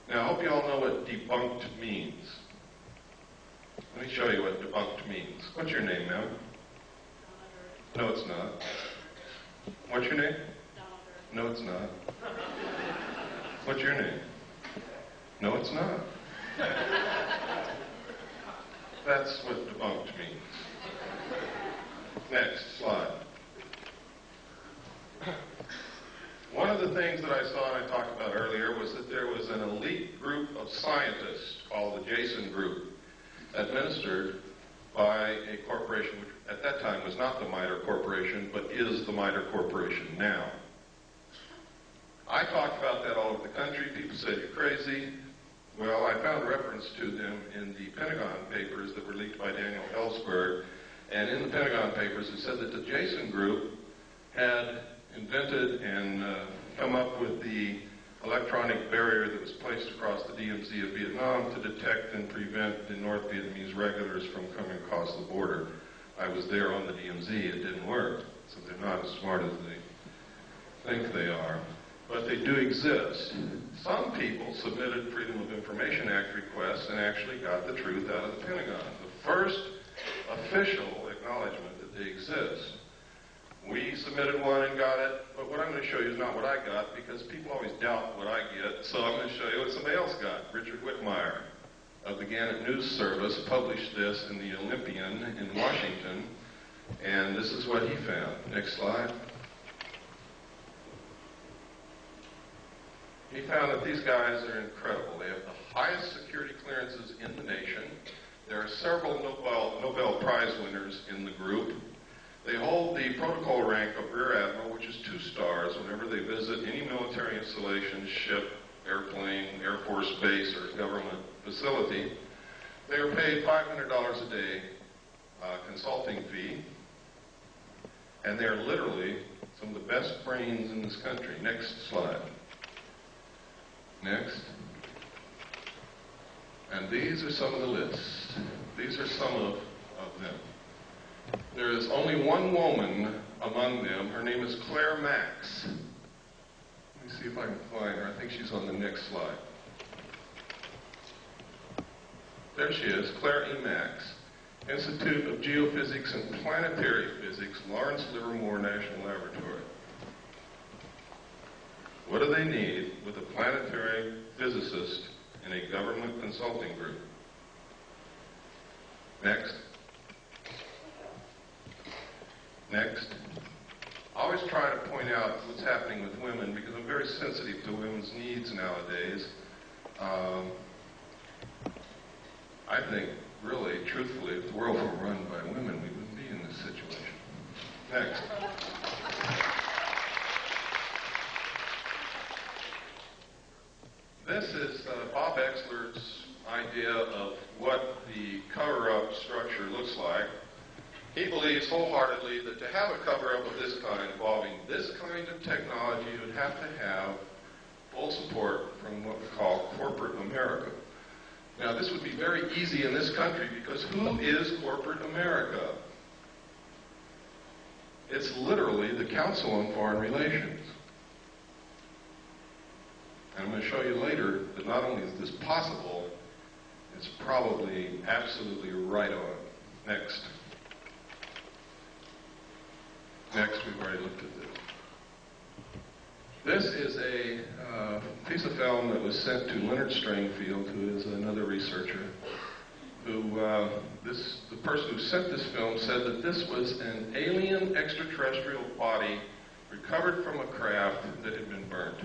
Now, I hope you all know what debunked means. Let me show you what debunked means. What's your name, ma'am? No, it's not. What's your name? No, it's not. What's your name? No, it's not. That's what debunked means. Next slide. One of the things that I saw and I talked about earlier was that there was an elite group of scientists called the Jason Group, administered by a corporation which at that time was not the MITRE Corporation, but is the MITRE Corporation now. I talked about that all over the country. People said, you're crazy. Well, I found reference to them in the Pentagon papers that were leaked by Daniel Ellsberg. And in the Pentagon papers, it said that the Jason Group had invented and come up with the electronic barrier that was placed across the DMZ of Vietnam to detect and prevent the North Vietnamese regulars from coming across the border. I was there on the DMZ. It didn't work. So they're not as smart as they think they are. But they do exist. Some people submitted Freedom of Information Act requests and actually got the truth out of the Pentagon. The first official acknowledgement that they exist. We submitted one and got it, but what I'm going to show you is not what I got, because people always doubt what I get, so I'm going to show you what somebody else got. Richard Whitmire of the Gannett News Service published this in the Olympian in Washington, and this is what he found. Next slide. He found that these guys are incredible. They have the highest security clearances in the nation. There are several Nobel Prize winners in the group. They hold the protocol rank of Rear Admiral, which is 2 stars whenever they visit any military installation, ship, airplane, Air Force base, or government facility. They are paid $500 a day consulting fee, and they are literally some of the best brains in this country. Next slide. Next. And these are some of the lists. These are some of them. There is only one woman among them. Her name is Claire Max. Let me see if I can find her. I think she's on the next slide. There she is, Claire E. Max, Institute of Geophysics and Planetary Physics, Lawrence Livermore National Laboratory. What do they need with a planetary physicist in a government consulting group? Next. Next. I always try to point out what's happening with women because I'm very sensitive to women's needs nowadays. I think, really, truthfully, if the world were run by women, we wouldn't be in this situation. Next. This is Bob Exler's idea of what the cover-up structure looks like. He believes wholeheartedly that to have a cover-up of this kind, involving this kind of technology, you would have to have full support from what we call corporate America. Now, this would be very easy in this country because who is corporate America? It's literally the Council on Foreign Relations. And I'm going to show you later that not only is this possible, it's probably absolutely right on. Next. Next, we've already looked at this. This is a piece of film that was sent to Leonard Stringfield, who is another researcher, who, the person who sent this film said that this was an alien extraterrestrial body recovered from a craft that had been burnt.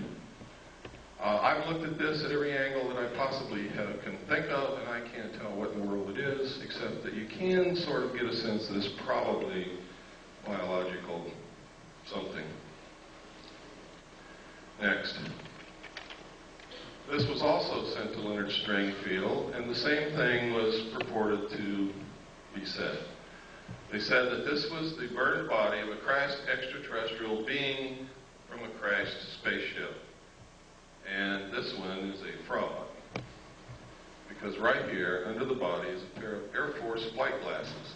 I've looked at this at every angle that I possibly can think of, and I can't tell what in the world it is, except that you can sort of get a sense that it's probably biological something. Next. This was also sent to Leonard Stringfield, and the same thing was purported to be said. They said that this was the burned body of a crashed extraterrestrial being from a crashed spaceship. And this one is a fraud. Because right here, under the body, is a pair of Air Force flight glasses.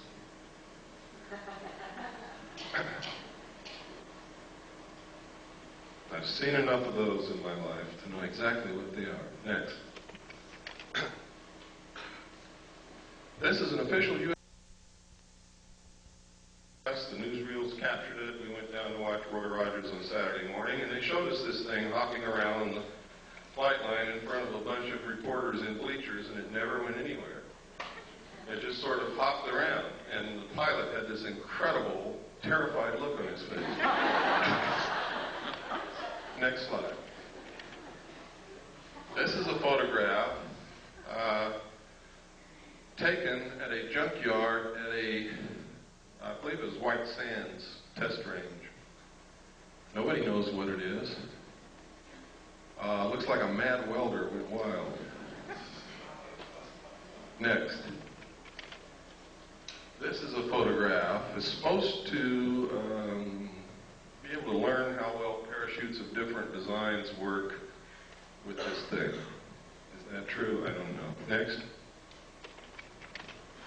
I've seen enough of those in my life to know exactly what they are. Next. This is an official U.S. The newsreels captured it. We went down to watch Roy Rogers on Saturday morning, and they showed us this thing hopping around the flight line in front of a bunch of reporters in bleachers, and it never went anywhere. It just sort of hopped around, and the pilot had this incredible, terrified look on his face. Next slide. This is a photograph taken at a junkyard at a, I believe it was White Sands test range. Nobody knows what it is. Looks like a mad welder went wild. Next. This is a photograph. It's supposed to be able to learn how well parachutes of different designs work with this thing. Is that true? I don't know. Next.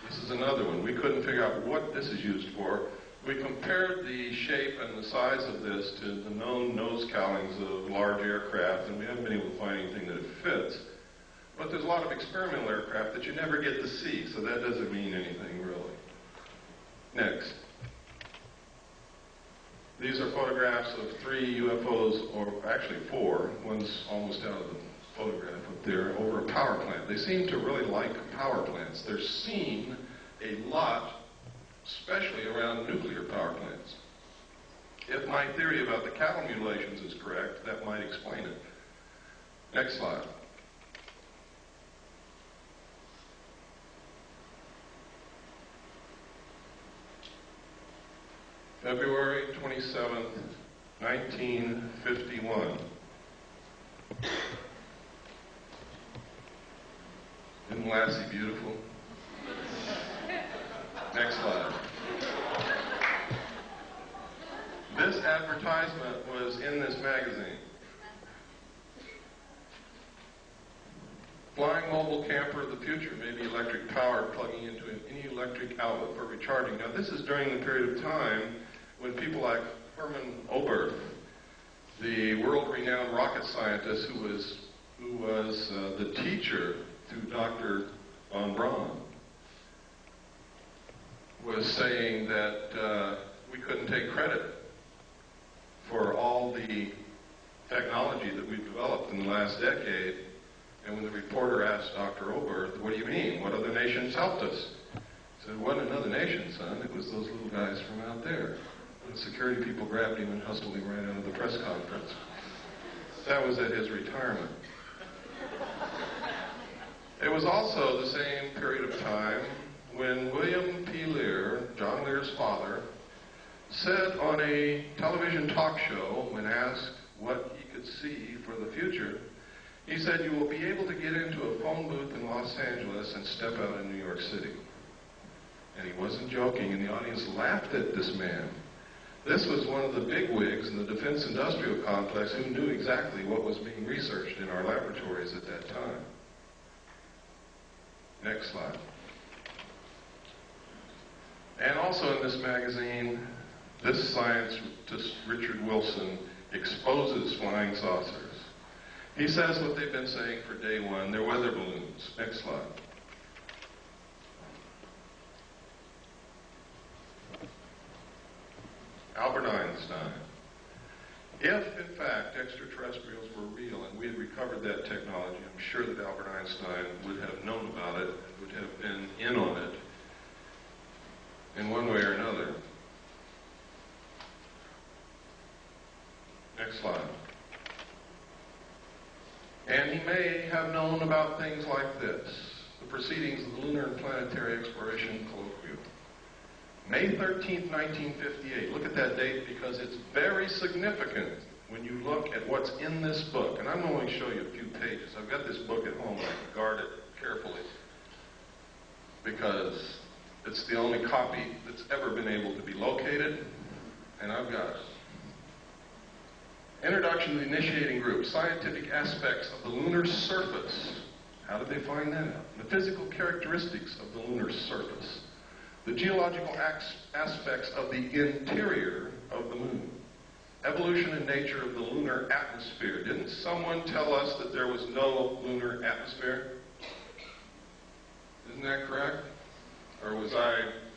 This is another one. We couldn't figure out what this is used for. We compared the shape and the size of this to the known nose cowlings of large aircraft, and we haven't been able to find anything that it fits. But there's a lot of experimental aircraft that you never get to see, so that doesn't mean anything really. Next. These are photographs of 3 UFOs, or actually 4. One's almost out of the photograph up there, over a power plant. They seem to really like power plants. They're seen a lot, especially around nuclear power plants. If my theory about the cattle mutilations is correct, that might explain it. Next slide. February 27th, 1951. Isn't Lassie beautiful? Next slide. This advertisement was in this magazine. Flying mobile camper of the future, maybe electric power plugging into any electric outlet for recharging. Now this is during the period of time when people like Herman Oberth, the world-renowned rocket scientist who was the teacher to Dr. von Braun, was saying that we couldn't take credit for all the technology that we've developed in the last decade. And when the reporter asked Dr. Oberth, what do you mean? What other nations helped us? He said, it wasn't another nation, son. It was those little guys from out there. And the security people grabbed him and hustled him right out of the press conference. That was at his retirement. It was also the same period of time when William P. Lear, John Lear's father, said on a television talk show when asked what he could see for the future, he said, you will be able to get into a phone booth in Los Angeles and step out in New York City. And he wasn't joking, and the audience laughed at this man. This was one of the bigwigs in the defense industrial complex who knew exactly what was being researched in our laboratories at that time. Next slide. And also in this magazine, this scientist, Richard Wilson, exposes flying saucers. He says what they've been saying for day one, they're weather balloons. Next slide. Albert Einstein. If, in fact, extraterrestrials were real and we had recovered that technology, I'm sure that Albert Einstein would have known about it and would have been in on it in one way or another. Next slide. And he may have known about things like this, the proceedings of the Lunar and Planetary Exploration Colloquium. May 13th, 1958. Look at that date because it's very significant when you look at what's in this book. And I'm going to show you a few pages. I've got this book at home. I guard it carefully because it's the only copy that's ever been able to be located, and I've got it. Introduction to the Initiating Group, Scientific Aspects of the Lunar Surface. How did they find that out? The physical characteristics of the lunar surface. The geological aspects of the interior of the moon. Evolution and nature of the lunar atmosphere. Didn't someone tell us that there was no lunar atmosphere? Isn't that correct? or was I